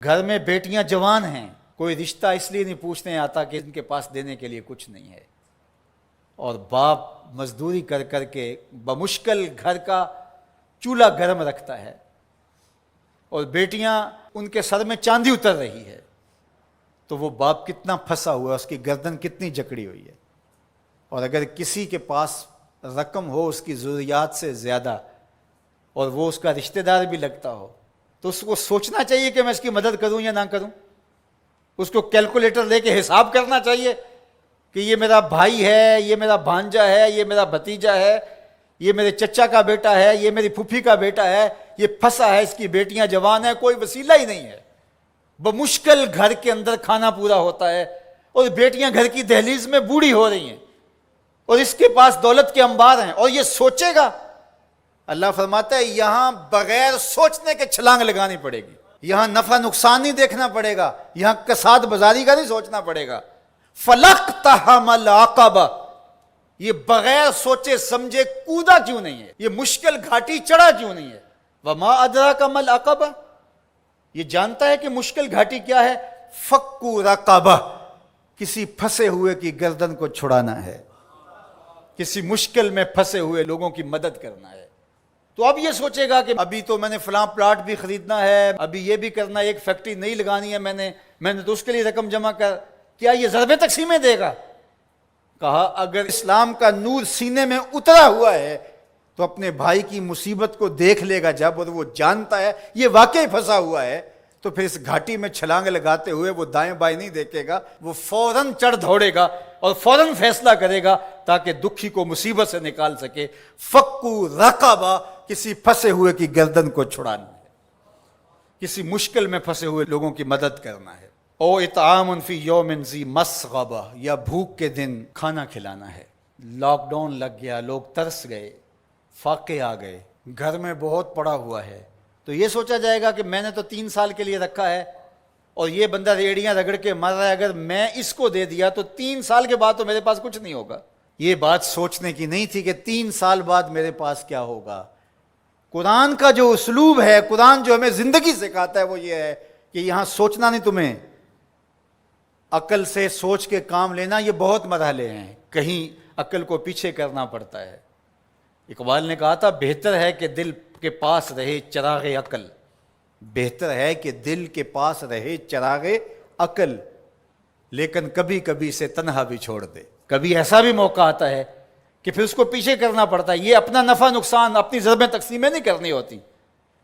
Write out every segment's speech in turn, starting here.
گھر میں بیٹیاں جوان ہیں، کوئی رشتہ اس لیے نہیں پوچھنے آتا کہ ان کے پاس دینے کے لیے کچھ نہیں ہے، اور باپ مزدوری کر کر کے بمشکل گھر کا چولہا گرم رکھتا ہے، اور بیٹیاں ان کے سر میں چاندی اتر رہی ہے، تو وہ باپ کتنا پھنسا ہوا ہے، اس کی گردن کتنی جکڑی ہوئی ہے۔ اور اگر کسی کے پاس رقم ہو اس کی ضروریات سے زیادہ، اور وہ اس کا رشتہ دار بھی لگتا ہو، تو اس کو سوچنا چاہیے کہ میں اس کی مدد کروں یا نہ کروں۔ اس کو کیلکولیٹر لے کے حساب کرنا چاہیے کہ یہ میرا بھائی ہے، یہ میرا بھانجا ہے، یہ میرا بھتیجا ہے، یہ میرے چچا کا بیٹا ہے، یہ میری پھوپھی کا بیٹا ہے، یہ پھنسا ہے، اس کی بیٹیاں جوان ہیں، کوئی وسیلہ ہی نہیں ہے، بمشکل گھر کے اندر کھانا پورا ہوتا ہے، اور بیٹیاں گھر کی دہلیز میں بوڑھی ہو رہی ہیں، اور اس کے پاس دولت کے انبار ہیں، اور یہ سوچے گا۔ اللہ فرماتا ہے یہاں بغیر سوچنے کے چھلانگ لگانی پڑے گی، یہاں نفع نقصان نہیں دیکھنا پڑے گا، یہاں کساد بازاری کا نہیں سوچنا پڑے گا۔ فَلَقْتَحَمَ الْعَقَبَةَ، یہ بغیر سوچے سمجھے کودا کیوں نہیں ہے، یہ مشکل گھاٹی چڑھا کیوں نہیں ہے؟ وَمَا أَدْرَاكَ مَا الْعَقَبَةُ، یہ جانتا ہے کہ مشکل گھاٹی کیا ہے؟ فَكُّ رَقَبَةٍ، کسی پھنسے ہوئے کی گردن کو چھڑانا ہے، کسی مشکل میں پھنسے ہوئے لوگوں کی مدد کرنا ہے۔ تو اب یہ سوچے گا کہ ابھی تو میں نے فلاں پلاٹ بھی خریدنا ہے، ابھی یہ بھی کرنا ہے، ایک فیکٹری نہیں لگانی ہے میں نے تو اس کے لیے رقم جمع کر، کیا یہ ضرب تقسیمیں دے گا؟ کہا اگر اسلام کا نور سینے میں اترا ہوا ہے تو اپنے بھائی کی مصیبت کو دیکھ لے گا جب، اور وہ جانتا ہے یہ واقعی پھنسا ہوا ہے، تو پھر اس گھاٹی میں چھلانگ لگاتے ہوئے وہ دائیں بائیں نہیں دیکھے گا، وہ فوراً چڑھ دوڑے گا اور فوراً فیصلہ کرے گا تاکہ دکھی کو مصیبت سے نکال سکے۔ فَكُّ رَقَبَةٍ، کسی پھنسے ہوئے کی گردن کو چھڑانا ہے، کسی مشکل میں پھنسے ہوئے لوگوں کی مدد کرنا ہے۔ او اطعام فی یوم ذی مسغبہ، یا بھوک کے دن کھانا کھلانا ہے۔ لاک ڈاؤن لگ گیا، لوگ ترس گئے، فاقے آ گئے، گھر میں بہت پڑا ہوا ہے، تو یہ سوچا جائے گا کہ میں نے تو 3 سال کے لیے رکھا ہے، اور یہ بندہ ریڑیاں رگڑ کے مر رہا ہے، اگر میں اس کو دے دیا تو 3 سال کے بعد تو میرے پاس کچھ نہیں ہوگا۔ یہ بات سوچنے کی نہیں تھی کہ 3 سال بعد میرے پاس کیا ہوگا۔ قرآن کا جو اسلوب ہے، قرآن جو ہمیں زندگی سکھاتا ہے وہ یہ ہے کہ یہاں سوچنا نہیں، تمہیں عقل سے سوچ کے کام لینا، یہ بہت مرحلے ہیں، کہیں عقل کو پیچھے کرنا پڑتا ہے۔ اقبال نے کہا تھا بہتر ہے کہ دل کے پاس رہے چراغ عقل، بہتر ہے کہ دل کے پاس رہے چراغ عقل، لیکن کبھی کبھی سے تنہا بھی چھوڑ دے۔ کبھی ایسا بھی موقع آتا ہے کہ پھر اس کو پیچھے کرنا پڑتا ہے۔ یہ اپنا نفع نقصان، اپنی ضربیں تقسیمیں نہیں کرنی ہوتی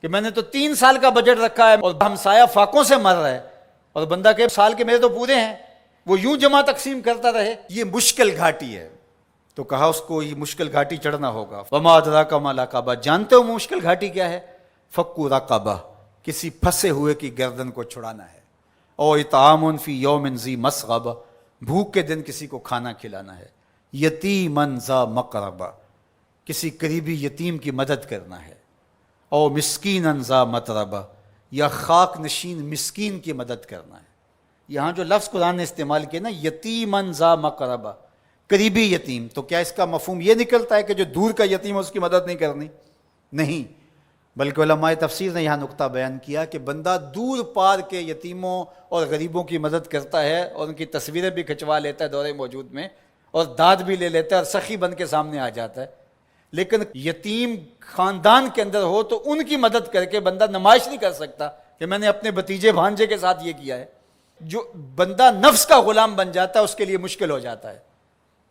کہ میں نے تو 3 سال کا بجٹ رکھا ہے اور ہمسایہ فاقوں سے مر رہا ہے، اور بندہ کہ سال کے میرے تو پورے ہیں، وہ یوں جمع تقسیم کرتا رہے۔ یہ مشکل گھاٹی ہے، تو کہا اس کو یہ مشکل گھاٹی چڑھنا ہوگا۔ وما ادراک ما العقبہ، جانتے ہو مشکل گھاٹی کیا ہے؟ فک رقبہ، کسی پھنسے ہوئے کی گردن کو چھڑانا ہے۔ او اطعام فی یوم ذی مسغبہ، بھوک کے دن کسی کو کھانا کھلانا ہے۔ یتیما ذا مقربہ، کسی قریبی یتیم کی مدد کرنا ہے۔ او مسکینا ذا متربہ، یا خاک نشین مسکین کی مدد کرنا ہے۔ یہاں جو لفظ قرآن نے استعمال کیا نا، یتیما ذا مقربہ، قریبی یتیم، تو کیا اس کا مفہوم یہ نکلتا ہے کہ جو دور کا یتیم ہے اس کی مدد نہیں کرنی؟ نہیں، بلکہ علماء تفسیر نے یہاں نقطہ بیان کیا کہ بندہ دور پار کے یتیموں اور غریبوں کی مدد کرتا ہے، اور ان کی تصویریں بھی کھنچوا لیتا ہے دور موجود میں، اور داد بھی لے لیتا ہے اور سخی بن کے سامنے آ جاتا ہے، لیکن یتیم خاندان کے اندر ہو تو ان کی مدد کر کے بندہ نمائش نہیں کر سکتا کہ میں نے اپنے بھتیجے بھانجے کے ساتھ یہ کیا ہے۔ جو بندہ نفس کا غلام بن جاتا ہے اس کے لیے مشکل ہو جاتا ہے۔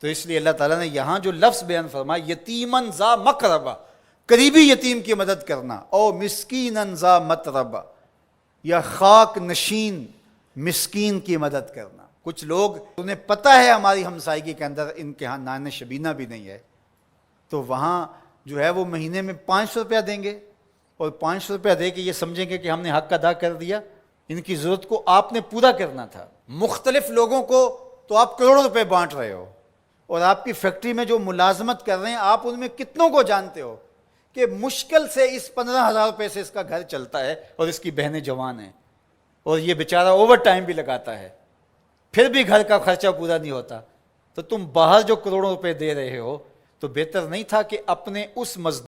تو اس لیے اللہ تعالیٰ نے یہاں جو لفظ بیان فرمایا، یتیمن ذا مقربہ، قریبی یتیم کی مدد کرنا، او مسکینن ذا متربہ، یا خاک نشین مسکین کی مدد کرنا۔ کچھ لوگ انہیں پتہ ہے ہماری ہمسائیگی کے اندر ان کے ہاں نان شبینہ بھی نہیں ہے، تو وہاں جو ہے وہ مہینے میں 500 روپیہ دیں گے، اور 500 روپیہ دے کے یہ سمجھیں گے کہ ہم نے حق ادا کر دیا۔ ان کی ضرورت کو آپ نے پورا کرنا تھا۔ مختلف لوگوں کو تو آپ کروڑوں روپے بانٹ رہے ہو، اور آپ کی فیکٹری میں جو ملازمت کر رہے ہیں آپ ان میں کتنوں کو جانتے ہو کہ مشکل سے اس 15,000 روپے سے اس کا گھر چلتا ہے، اور اس کی بہنیں جوان ہیں، اور یہ بیچارہ اوور ٹائم بھی لگاتا ہے، پھر بھی گھر کا خرچہ پورا نہیں ہوتا، تو تم باہر جو کروڑوں روپے دے رہے ہو، تو بہتر نہیں تھا کہ اپنے اس مزدور